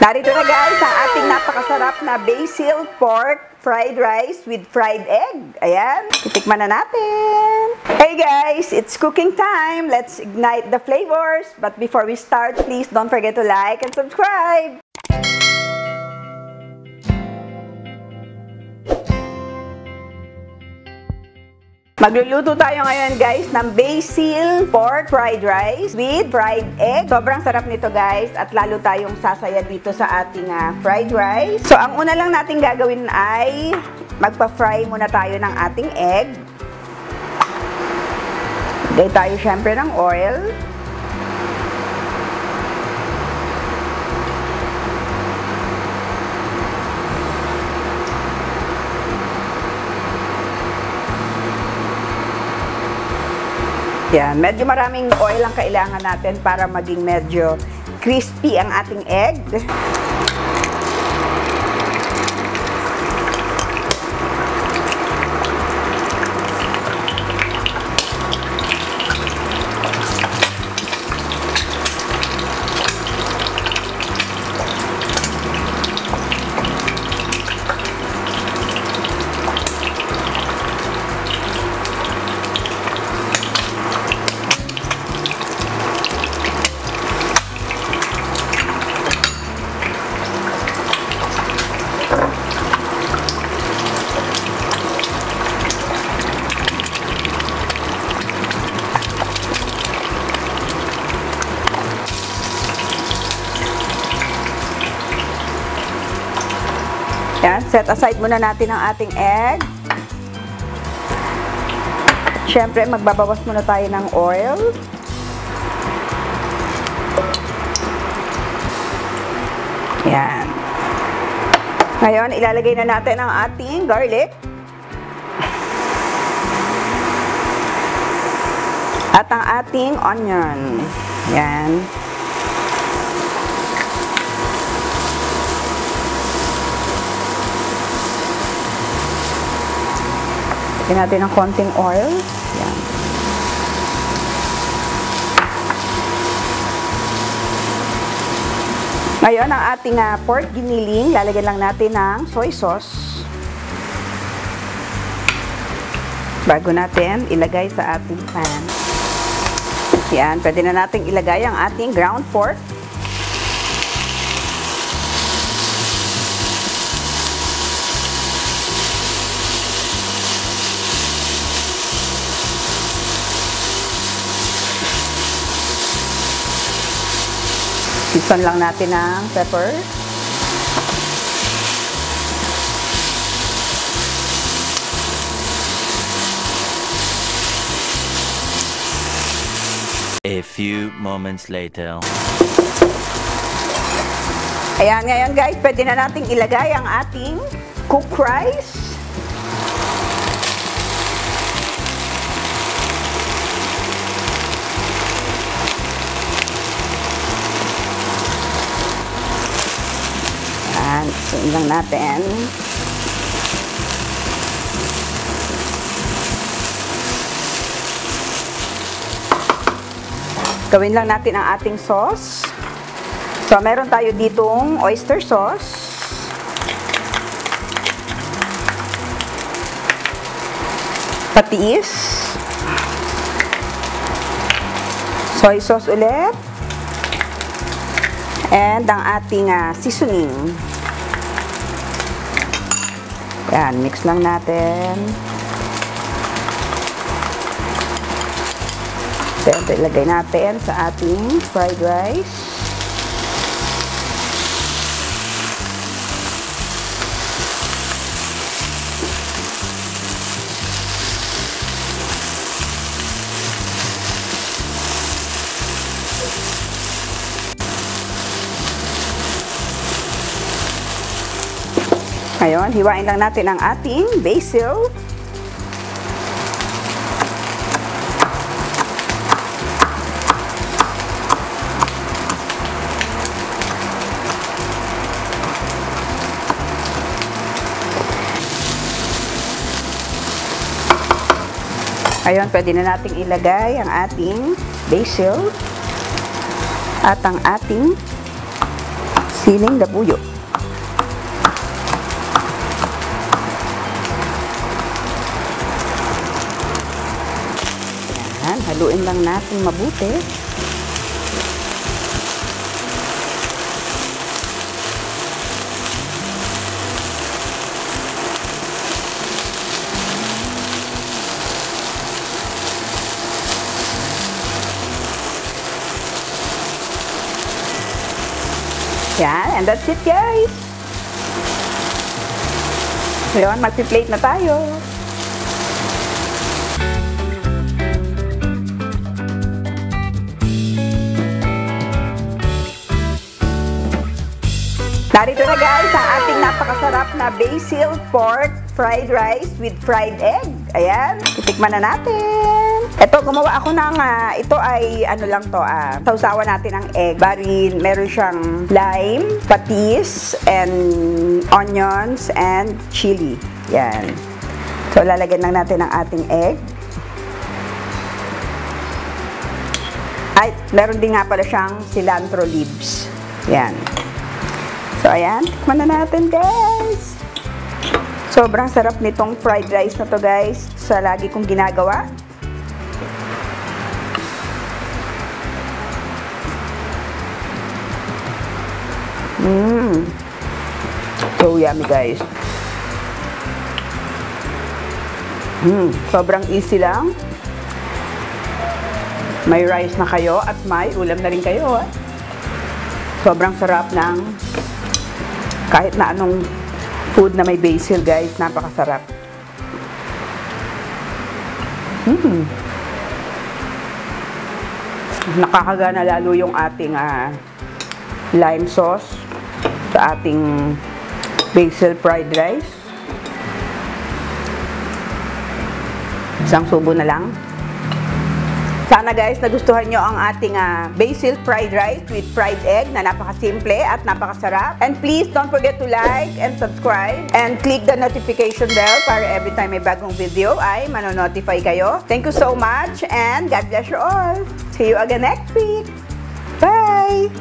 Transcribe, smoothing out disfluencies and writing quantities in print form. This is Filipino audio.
Narito na guys ang ating napakasarap na basil pork fried rice with fried egg. Ayan, titikman na natin. Hey guys, it's cooking time. Let's ignite the flavors. But before we start, please don't forget to like and subscribe. Magluluto tayo ngayon guys ng basil pork fried rice with fried egg. Sobrang sarap nito guys at lalo tayong sasaya dito sa ating fried rice. So ang una lang natin gagawin ay magpa-fry muna tayo ng ating egg. Lagay tayo syempre ng oil. Yan, medyo maraming oil ang kailangan natin para maging medyo crispy ang ating egg. Yan, set aside muna natin ang ating egg. Siyempre, magbabawas muna tayo ng oil. Yan. Ngayon, ilalagay na natin ang ating garlic. At ang ating onion. Yan. Lagyan natin ng konting oil. Yan. Ngayon, ang ating pork giniling, lalagyan lang natin ng soy sauce. Bago natin ilagay sa ating pan. Yan, pwede na natin ilagay ang ating ground pork. Season lang natin ng pepper. A few moments later. Ayan, ngayon guys, pwede na nating ilagay ang ating cooked rice. Ayan lang natin. Gawin lang natin ang ating sauce. So, meron tayo ditong oyster sauce. Patis. Soy sauce ulit. And ang ating seasoning. Yan, mix lang natin. Siyempre, ilagay natin sa ating fried rice. Ngayon, hiwain lang natin ang ating basil. Ngayon, pwede na nating ilagay ang ating basil at ang ating siling labuyo. Yan, haluin lang natin mabuti. Yan, and that's it guys. Ngayon, magpi-plate na tayo. Narito na guys ang ating napakasarap na basil pork fried rice with fried egg. Ayan, titikman na natin. Ito, gumawa ako ng, ito ay, ano lang to, sausawan natin ng egg. Bali, meron siyang lime, patis, and onions, and chili. Yan. So, lalagyan lang natin ang ating egg. Ay, meron din nga pala siyang cilantro leaves. Yan. So, ayan. Tikman na natin, guys. Sobrang sarap nitong fried rice na to, guys. Sa lagi kong ginagawa. So yummy, guys. Sobrang easy lang. May rice na kayo at may ulam na rin kayo. Sobrang sarap ng kahit na anong food na may basil, guys. Napakasarap. Nakakagana lalo yung ating lime sauce sa ating basil fried rice. Isang subo na lang. Sana guys, nagustuhan nyo ang ating basil fried rice with fried egg na napakasimple at napakasarap. And please don't forget to like and subscribe and click the notification bell para every time may bagong video ay manonotify kayo. Thank you so much and God bless you all. See you again next week. Bye!